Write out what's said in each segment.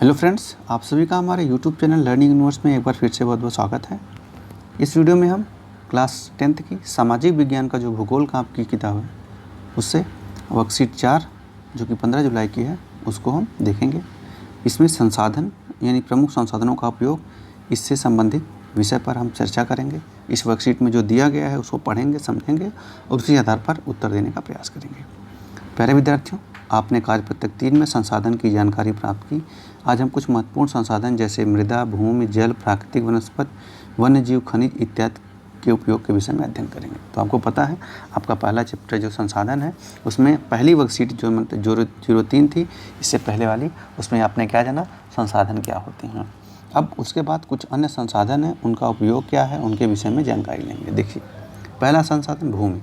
Hello friends, आप सभी का हमारे यूट्यूब चैनल लर्निंग यूनिवर्स में एक बार फिर से बहुत बहुत स्वागत है। इस वीडियो में हम क्लास 10th की सामाजिक विज्ञान का जो भूगोल का आपकी किताब है उससे वर्कशीट 4 जो कि 15 जुलाई की है उसको हम देखेंगे। इसमें संसाधन यानी प्रमुख संसाधनों का उपयोग, इससे संबंधित विषय पर हम चर्चा करेंगे। इस वर्कशीट में जो दिया गया है उसको पढ़ेंगे, समझेंगे और उसी आधार पर उत्तर देने का प्रयास करेंगे। प्यारे विद्यार्थियों, आपने कार्यपत्रक 3 में संसाधन की जानकारी प्राप्त की। आज हम कुछ महत्वपूर्ण संसाधन जैसे मृदा, भूमि, जल, प्राकृतिक वनस्पति, वन्य जीव, खनिज इत्यादि के उपयोग के विषय में अध्ययन करेंगे। तो आपको पता है आपका पहला चैप्टर जो संसाधन है उसमें पहली वर्कशीट जो 03 थी, इससे पहले वाली, उसमें आपने क्या जाना, संसाधन क्या होते हैं। अब उसके बाद कुछ अन्य संसाधन हैं, उनका उपयोग क्या है, उनके विषय में जानकारी लेंगे। देखिए, पहला संसाधन भूमि।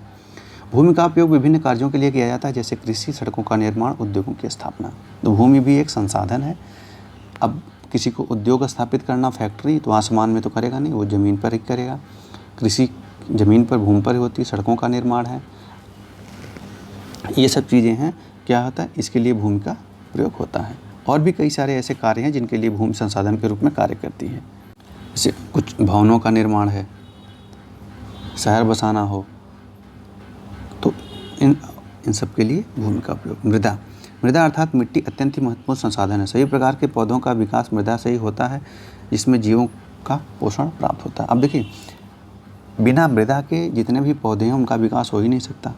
भूमि का उपयोग विभिन्न कार्यों के लिए किया जाता है, जैसे कृषि, सड़कों का निर्माण, उद्योगों की स्थापना। तो भूमि भी एक संसाधन है। अब किसी को उद्योग स्थापित करना, फैक्ट्री, तो आसमान में तो करेगा नहीं, वो ज़मीन पर ही करेगा। कृषि ज़मीन पर, भूमि पर ही होती है। सड़कों का निर्माण है, ये सब चीज़ें हैं, क्या होता है, इसके लिए भूमि का प्रयोग होता है। और भी कई सारे ऐसे कार्य हैं जिनके लिए भूमि संसाधन के रूप में कार्य करती है। जैसे कुछ भवनों का निर्माण है, शहर बसाना हो, तो इन सब के लिए भूमि का उपयोग। मृदा अर्थात मिट्टी अत्यंत ही महत्वपूर्ण संसाधन है। सभी प्रकार के पौधों का विकास मृदा से ही होता है, जिसमें जीवों का पोषण प्राप्त होता है। अब देखिए, बिना मृदा के जितने भी पौधे हैं उनका विकास हो ही नहीं सकता।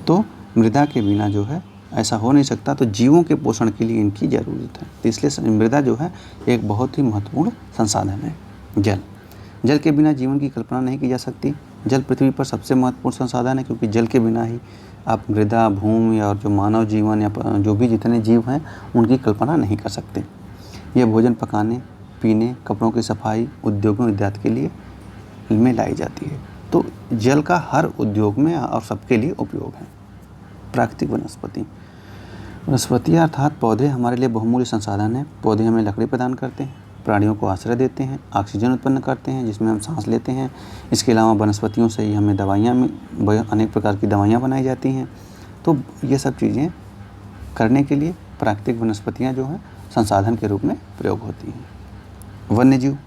तो मृदा के बिना जो है ऐसा हो नहीं सकता, तो जीवों के पोषण के लिए इनकी ज़रूरत है। तो इसलिए मृदा जो है एक बहुत ही महत्वपूर्ण संसाधन है। जल के बिना जीवन की कल्पना नहीं की जा सकती। जल पृथ्वी पर सबसे महत्वपूर्ण संसाधन है, क्योंकि जल के बिना ही आप मृदा, भूमि और जो मानव जीवन या जो भी जितने जीव हैं उनकी कल्पना नहीं कर सकते। यह भोजन पकाने, पीने, कपड़ों की सफाई, उद्योगों इत्यादि के लिए में लाई जाती है। तो जल का हर उद्योग में और सबके लिए उपयोग है। प्राकृतिक वनस्पति अर्थात पौधे हमारे लिए बहुमूल्य संसाधन है। पौधे हमें लकड़ी प्रदान करते हैं, प्राणियों को आश्रय देते हैं, ऑक्सीजन उत्पन्न करते हैं जिसमें हम सांस लेते हैं। इसके अलावा वनस्पतियों से ही हमें अनेक प्रकार की दवाइयाँ बनाई जाती हैं। तो ये सब चीज़ें करने के लिए प्राकृतिक वनस्पतियाँ जो हैं संसाधन के रूप में प्रयोग होती हैं। वन्य जीव,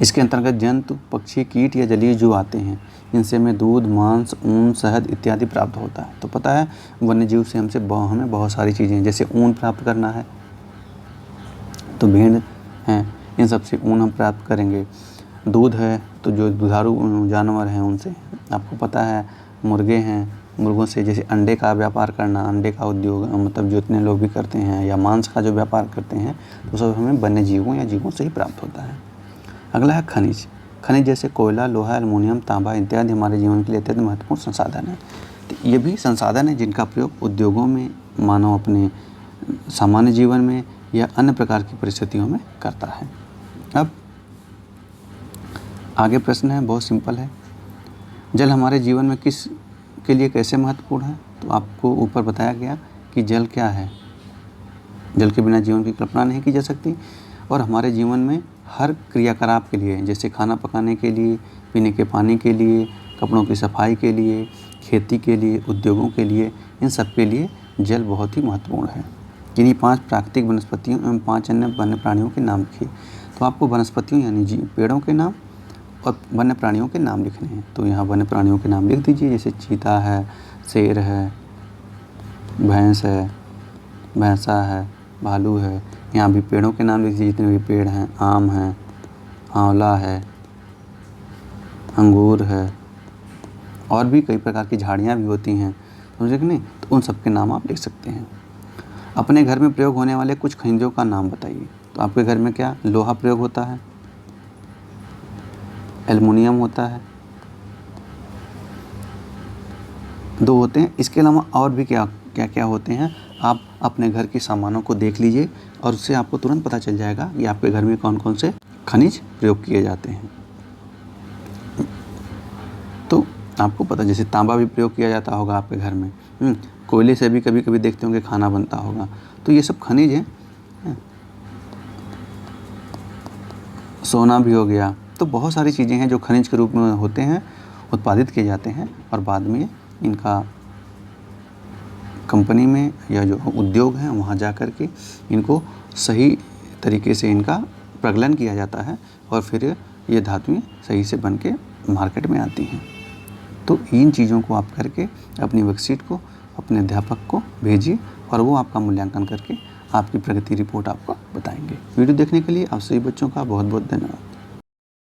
इसके अंतर्गत जंतु, पक्षी, कीट या जलीय जीव आते हैं। इनसे हमें दूध, मांस, ऊन, शहद इत्यादि प्राप्त होता है। तो पता है वन्य जीव से हमें बहुत सारी चीज़ें, जैसे ऊन प्राप्त करना है तो भेड़ हैं, इन सब से ऊन हम प्राप्त करेंगे। दूध है तो जो दुधारू जानवर हैं उनसे, आपको पता है मुर्गे हैं, मुर्गों से जैसे अंडे का व्यापार करना, अंडे का उद्योग मतलब जो इतने लोग भी करते हैं, या मांस का जो व्यापार करते हैं, तो सब हमें वन्य जीवों या जीवों से ही प्राप्त होता है। अगला है खनिज जैसे कोयला, लोहा, एल्युमिनियम, तांबा इत्यादि हमारे जीवन के लिए अत्यंत महत्वपूर्ण संसाधन है। तो ये भी संसाधन है जिनका प्रयोग उद्योगों में, मानव अपने सामान्य जीवन में या अन्य प्रकार की परिस्थितियों में करता है। अब आगे प्रश्न है, बहुत सिंपल है। जल हमारे जीवन में किस के लिए कैसे महत्वपूर्ण है? तो आपको ऊपर बताया गया कि जल क्या है। जल के बिना जीवन की कल्पना नहीं की जा सकती, और हमारे जीवन में हर क्रियाकलाप के लिए, जैसे खाना पकाने के लिए, पीने के पानी के लिए, कपड़ों की सफाई के लिए, खेती के लिए, उद्योगों के लिए, इन सब के लिए जल बहुत ही महत्वपूर्ण है। इन्हीं 5 प्राकृतिक वनस्पतियों एवं 5 अन्य वन्य प्राणियों के नाम लिखिए। तो आपको वनस्पतियों यानी पेड़ों के नाम और वन्य प्राणियों के नाम लिखने हैं। तो यहाँ वन्य प्राणियों के नाम लिख दीजिए, जैसे चीता है, शेर है, भैंस है, भैंसा है, भालू है। यहाँ भी पेड़ों के नाम लिख दीजिए, जितने भी पेड़ हैं, आम है, आंवला है, अंगूर है, और भी कई प्रकार की झाड़ियाँ भी होती हैं, समझे कि नहीं? तो उन सब के नाम आप लिख सकते हैं। अपने घर में प्रयोग होने वाले कुछ खनिजों का नाम बताइए। तो आपके घर में क्या लोहा प्रयोग होता है, एल्युमिनियम होता है, 2 होते हैं। इसके अलावा और भी क्या क्या होते हैं, आप अपने घर के सामानों को देख लीजिए और उससे आपको तुरंत पता चल जाएगा कि आपके घर में कौन कौन से खनिज प्रयोग किए जाते हैं। तो आपको पता, जैसे तांबा भी प्रयोग किया जाता होगा आपके घर में, कोयले से भी कभी कभी देखते होंगे खाना बनता होगा। तो ये सब खनिज हैं। सोना भी हो गया। तो बहुत सारी चीज़ें हैं जो खनिज के रूप में होते हैं, उत्पादित किए जाते हैं और बाद में इनका कंपनी में या जो उद्योग हैं वहाँ जा कर के इनको सही तरीके से इनका प्रगलन किया जाता है और फिर ये धातुएं सही से बन के मार्केट में आती हैं। तो इन चीज़ों को आप करके अपनी वर्कशीट को अपने अध्यापक को भेजिए और वो आपका मूल्यांकन करके आपकी प्रगति रिपोर्ट आपको बताएंगे। वीडियो देखने के लिए आप सभी बच्चों का बहुत बहुत धन्यवाद।